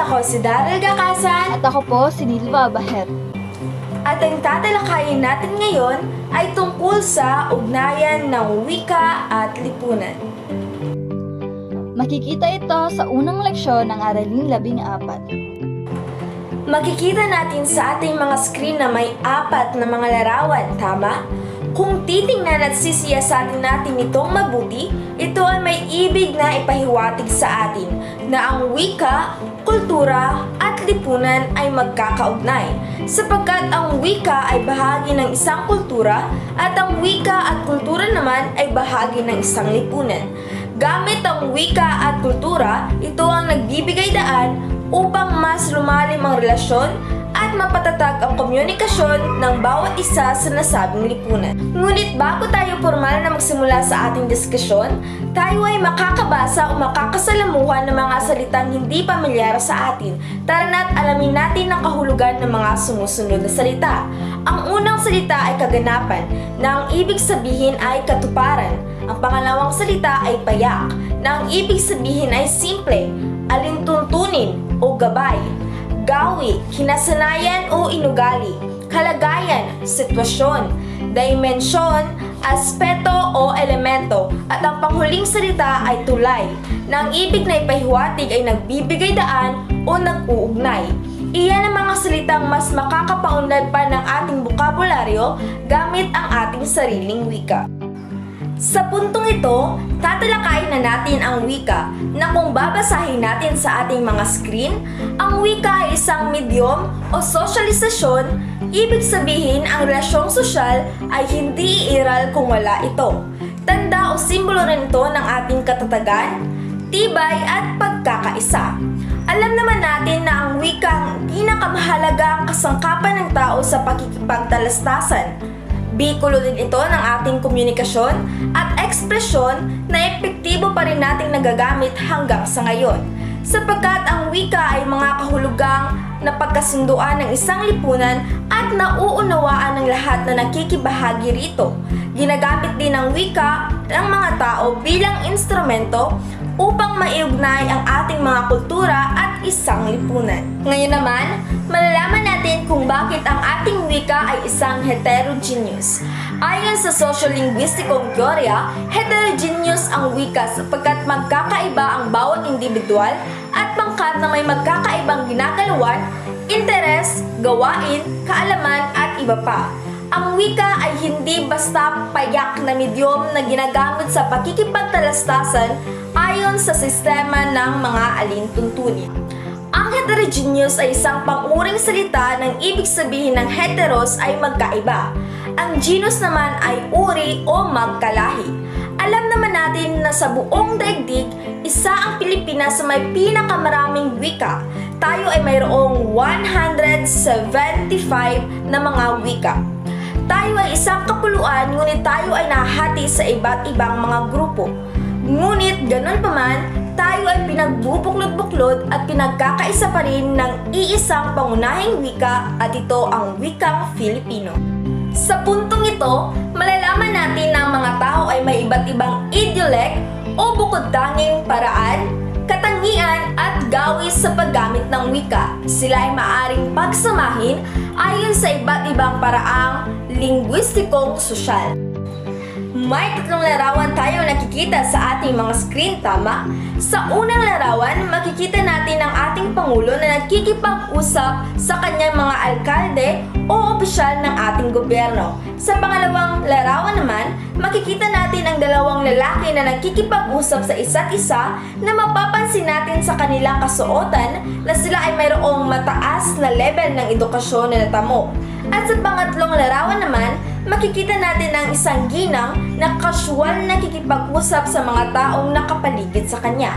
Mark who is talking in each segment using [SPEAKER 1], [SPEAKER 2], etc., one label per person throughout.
[SPEAKER 1] ako si Daryl Gakasan
[SPEAKER 2] At ako po, si Nilva Baher.
[SPEAKER 1] at ang tatalakayin natin ngayon ay tungkol sa ugnayan ng wika at lipunan.
[SPEAKER 2] Makikita ito sa unang leksyon ng Aralin 14.
[SPEAKER 1] Makikita natin sa ating mga screen na may 4 na mga larawan, tama? Kung titingnan at sisiyasatin natin itong mabuti, ito ay may ibig na ipahiwatig sa atin na ang wika, kultura at lipunan ay magkakaugnay sapagkat ang wika ay bahagi ng isang kultura at ang wika at kultura naman ay bahagi ng isang lipunan. Gamit ang wika at kultura, ito ang nagbibigay daan upang mas lumalim ang relasyon at mapatatag ang komunikasyon ng bawat isa sa nasabing lipunan. Ngunit bago tayo formal na magsimula sa ating diskusyon, tayo ay makakabasa o makakasalamuhan ng mga salitang hindi pamilyar sa atin. Tara na't alamin natin ang kahulugan ng mga sumusunod na salita. Ang unang salita ay kaganapan, na ang ibig sabihin ay katuparan. Ang pangalawang salita ay payak, na ang ibig sabihin ay simple, alintuntunin o gabay. Gawi, kinasanayan o inugali, kalagayan, sitwasyon, dimensyon, aspeto o elemento, at ang panghuling salita ay tulay, na ang ibig na ipahiwatig ay nagbibigay daan o nag-uugnay. Iyan ang mga salitang mas makakapaunlad pa ng ating bokabularyo gamit ang ating sariling wika. Sa puntong ito, tatalakayin na natin ang wika na kung babasahin natin sa ating mga screen, ang wika ay isang medium o sosyalisasyon, ibig sabihin ang relasyong sosyal ay hindi iiral kung wala ito. Tanda o simbolo rin ito ng ating katatagan, tibay at pagkakaisa. Alam naman natin na ang wika ang pinakamahalagang kasangkapan ng tao sa pakikipagtalastasan. Bikulo din ito ng ating komunikasyon at ekspresyon na epektibo pa rin nating nagagamit hanggang sa ngayon. Sapagkat ang wika ay mga kahulugang na pagkasunduan ng isang lipunan at nauunawaan ng lahat na nakikibahagi rito. Ginagamit din ang wika ng mga tao bilang instrumento upang maiugnay ang ating mga kultura at isang lipunan. Ngayon naman, malalaman natin kung bakit ang ating wika ay isang heterogeneous. Ayon sa sociolinguistikong teorya, heterogeneous ang wika sapagkat magkakaiba ang bawat individual at pangkat na may magkakaibang ginagalawan, interes, gawain, kaalaman at iba pa. Ang wika ay hindi basta payak na medium na ginagamit sa pakikipagtalastasan ayon sa sistema ng mga alintuntunin. Ang heterogeneous ay isang panguring salita ng ibig sabihin ng heteros ay magkaiba. Ang genus naman ay uri o magkalahi. Alam naman natin na sa buong daigdig, isa ang Pilipinas sa may pinakamaraming wika. Tayo ay mayroong 175 na mga wika. Tayo ay isang kapuluan, ngunit tayo ay nahati sa iba't ibang mga grupo. Ngunit ganun pa man, tayo ay pinagbubuklod-buklod at pinagkakaisa pa rin ng iisang pangunahing wika at ito ang wikang Filipino. Sa puntong ito, malalaman natin na ang mga tao ay may iba't ibang idiolect o bukod-tanging paraan, katangian at gawi sa paggamit ng wika. Sila ay maaring pagsamahin ayon sa iba't ibang paraang linguistikong sosyal. May 3 larawan tayo nakikita sa ating mga screen, tama? Sa unang larawan, makikita natin ang ating Pangulo na nakikipag-usap sa kanyang mga alkalde o opisyal ng ating gobyerno. Sa pangalawang larawan naman, makikita natin ang 2 lalaki na nakikipag-usap sa isa't isa na mapapansin natin sa kanilang kasuotan na sila ay mayroong mataas na level ng edukasyon na natamo. At sa pangatlong larawan naman, makikita natin ang isang ginang na casual na nakikipag-usap sa mga taong nakapaligid sa kanya.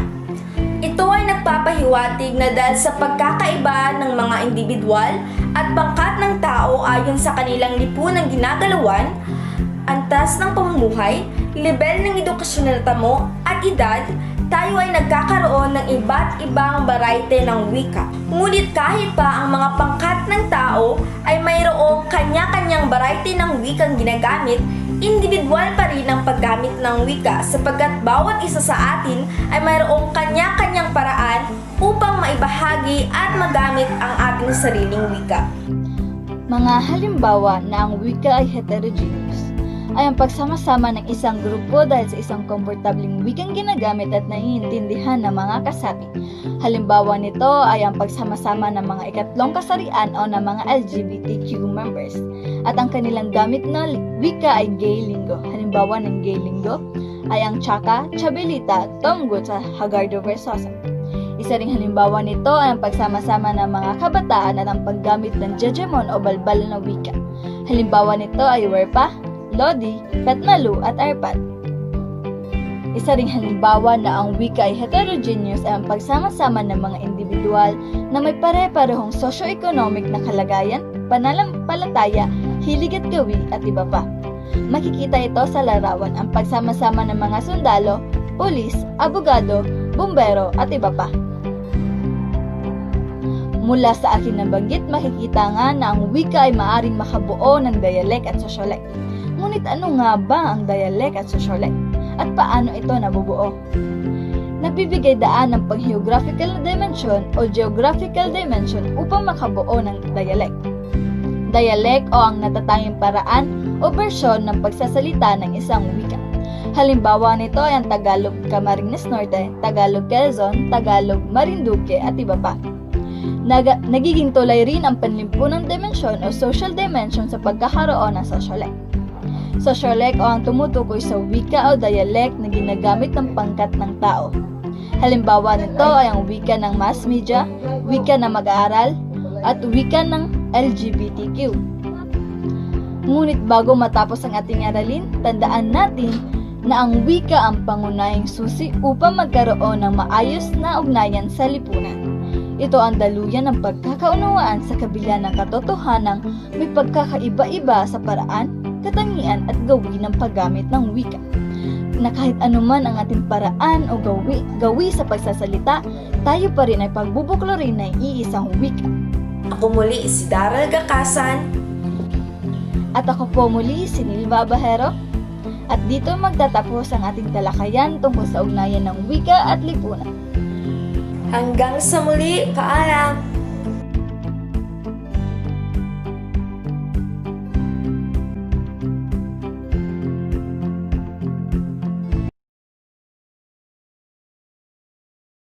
[SPEAKER 1] Ito ay nagpapahiwatig na dahil sa pagkakaiba ng mga individual at pangkat ng tao ayon sa kanilang lipunang ginagalawan, antas ng pamumuhay, level ng edukasyon na natamo at edad, tayo ay nagkakaroon ng iba't ibang variety ng wika. Ngunit kahit pa ang mga pangkat ng tao ay mayroong kanya-kanyang variety ng wikang ginagamit, Individual pa rin ang paggamit ng wika sapagkat bawat isa sa atin ay mayroong kanya-kanyang paraan upang maibahagi at magamit ang ating sariling wika.
[SPEAKER 2] Mga halimbawa na ang wika ay heterogeneous ay ang pagsama-sama ng isang grupo dahil sa isang komportableng wikang ginagamit at naiintindihan ng mga kasapi. Halimbawa nito ay ang pagsama-sama ng mga ikatlong kasarian o ng mga LGBTQ members. At ang kanilang gamit na wika ay gay lingo. Halimbawa ng gay lingo ay ang Chaka, Chabelita, Tomgut at Hagardo Versosa. Isa ring halimbawa nito ay ang pagsama-sama ng mga kabataan at ang paggamit ng Jejemon o balbal na wika. Halimbawa nito ay Werpa, Lodi, Petmalu at Arpat. Isa ring halimbawa na ang wika ay heterogeneous ay ang pagsama-sama ng mga individual na may pare-parehong socio-economic na kalagayan, pananampalataya, hilig at gawi at iba pa. Makikita ito sa larawan ang pagsama-sama ng mga sundalo, pulis, abogado, bumbero at iba pa. Mula sa aking nabanggit, makikita nga na ang wika ay maaring makabuo ng dialect at sociolect. Ngunit ano nga ba ang dialect at sociolect? At paano ito nabubuo? Nagbibigay daan ng pang-geographical dimension o geographical dimension upang makabuo ng dialect. Dialect o ang natatanging paraan o bersyon ng pagsasalita ng isang wika. Halimbawa nito ay ang Tagalog Camarines Norte, Tagalog Quezon, Tagalog Marinduque at iba pa. Nagiging tulay rin ang panlimpunang dimensyon o social dimension sa pagkakaroon ng sociolect. Sociolect o ang tumutukoy sa wika o dialect na ginagamit ng pangkat ng tao. Halimbawa nito ay ang wika ng mass media, wika ng mag-aaral, at wika ng LGBTQ. Ngunit bago matapos ang ating aralin, tandaan natin na ang wika ang pangunahing susi upang magkaroon ng maayos na ugnayan sa lipunan. Ito ang daluyan ng pagkakaunawaan sa kabila ng katotohanang may pagkakaiba-iba sa paraan, katangian at gawi ng paggamit ng wika. Na kahit anuman ang ating paraan o gawi sa pagsasalita, tayo pa rin ay pagbubuklo rin ng iisang wika.
[SPEAKER 1] Ako muli si Daryl Gakasan.
[SPEAKER 2] At ako po muli si Nilva Bahero. At dito magtatapos ang ating talakayan tungkol sa ugnayan ng wika at lipunan.
[SPEAKER 1] Hanggang sa muli, paalam!